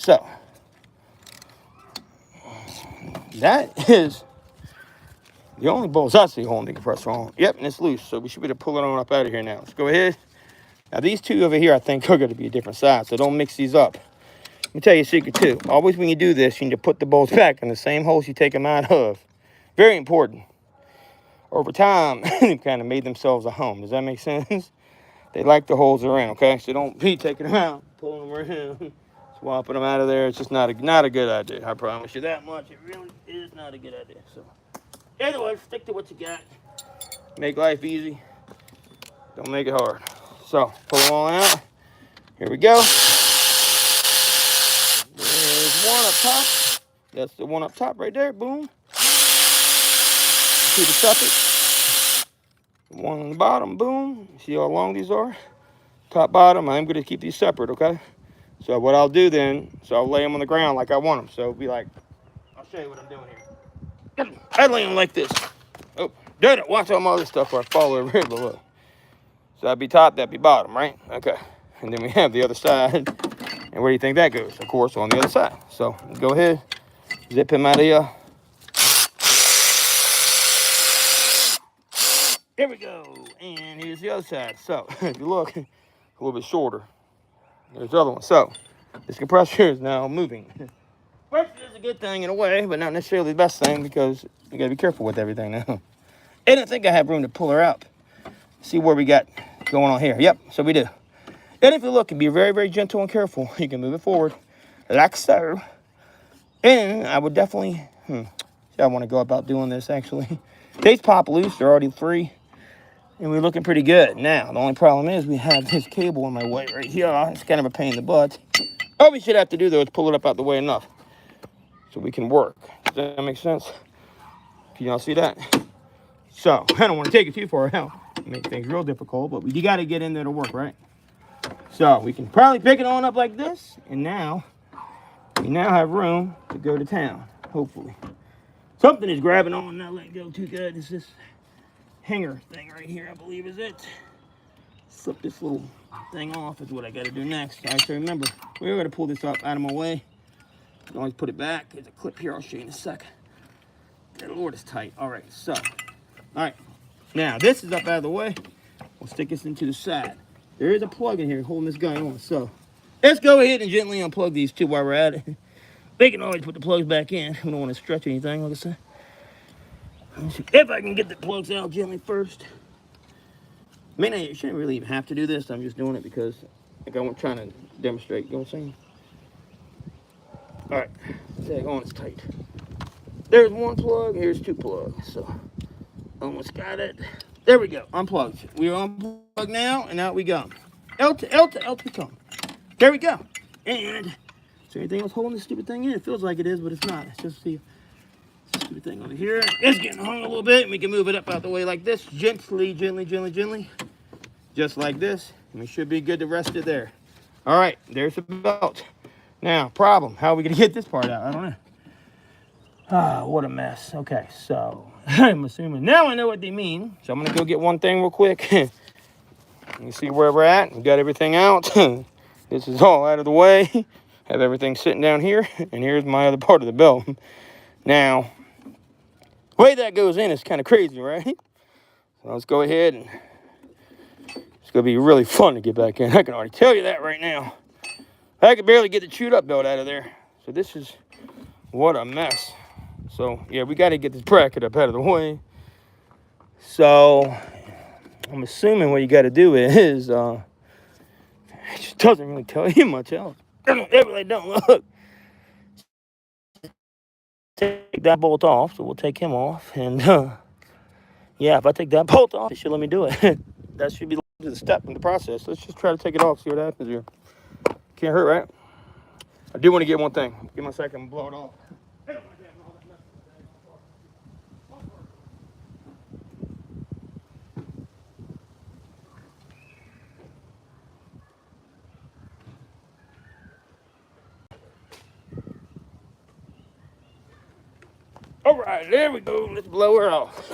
So that is the only bolts I see holding the compressor on. Yep, and it's loose, so we should be able to pull it on up out of here now. Let's go ahead. Now these two over here I think are going to be a different size, so don't mix these up. Let me tell you a secret too. Always when you do this, you need to put the bolts back in the same holes you take them out of. Very important. Over time, they kind of made themselves a home. Does that make sense? They like the holes they're in, okay? So don't be taking them out, pulling them around, swapping them out of there. It's just not a good idea. I promise you that much. It really is not a good idea. So anyway, stick to what you got. Make life easy. Don't make it hard. So pull them all out. Here we go. There's one up top. That's the one up top right there. Boom. See the socket? One on the bottom. Boom. See how long these are? Top, bottom. I'm going to keep these separate, okay? So what I'll do then, I'll lay them on the ground like I want them. So it'll be like, I'll show you what I'm doing here. I lay them like this. Oh, did it. Watch all my other stuff where I fall over here below. So that'd be top, that'd be bottom, right? Okay. And then we have the other side. And where do you think that goes? Of course, on the other side. So go ahead, zip him out of here. Here we go. And here's the other side. So if you look, a little bit shorter. There's the other one. So this compressor is now moving. Which is a good thing in a way, but not necessarily the best thing because you gotta be careful with everything now. And I think I have room to pull her out. See where we got going on here. Yep, so we do. And if you look, and be very, very gentle and careful, you can move it forward like so. And I would definitely, see how I want to go about doing this actually. These pop loose, they're already free. And we're looking pretty good. Now, the only problem is we have this cable in my way right here. It's kind of a pain in the butt. All we should have to do though is pull it up out the way enough so we can work. Does that make sense? Can y'all see that? So, I don't want to take it too far out. Make things real difficult, but you got to get in there to work, right? So, we can probably pick it on up like this. And now, we now have room to go to town, hopefully. Something is grabbing on, not letting go too good. It's this hanger thing right here, I believe is it. Slip this little thing off is what I got to do next. Actually, remember, we're going to pull this up out of my way. You can always put it back. There's a clip here. I'll show you in a sec. Good Lord, it's tight. All right, so. All right. Now, this is up out of the way. We'll stick this into the side. There is a plug in here holding this guy on. So, let's go ahead and gently unplug these two while we're at it. They can always put the plugs back in. We don't want to stretch anything, like I said. If I can get the plugs out gently first. I mean, you shouldn't really even have to do this. I'm just doing it because like I'm trying to demonstrate. You know what I'm saying? All right. Tag on, it's tight. There's one plug. Here's two plugs. So, almost got it. There we go. Unplugged. We're unplugged now, and out we go. L to tongue. There we go. And is there anything else holding this stupid thing in? It feels like it is, but it's not. It's just the stupid thing over here. It's getting hung a little bit, and we can move it up out the way like this. Gently. Just like this. And we should be good to rest it there. All right, there's the belt. Now, problem. How are we going to get this part out? I don't know. Ah, what a mess. Okay, so I'm assuming now I know what they mean. So I'm going to go get one thing real quick. You see where we're at. We got everything out. This is all out of the way. Have everything sitting down here. And here's my other part of the belt. Now, the way that goes in is kind of crazy, right? So let's go ahead and it's going to be really fun to get back in. I can already tell you that right now. I could barely get the chewed up belt out of there. So this is, what a mess. So, yeah, we got to get this bracket up out of the way. So, I'm assuming what you got to do is, it just doesn't really tell you much else. It really don't look. Take that bolt off, so we'll take him off. And, yeah, if I take that bolt off, it should let me do it. That should be the step in the process. Let's just try to take it off, see what happens here. Can't hurt, right? I do want to get one thing. Give me a second and blow it off. All right, there we go. Let's blow her off.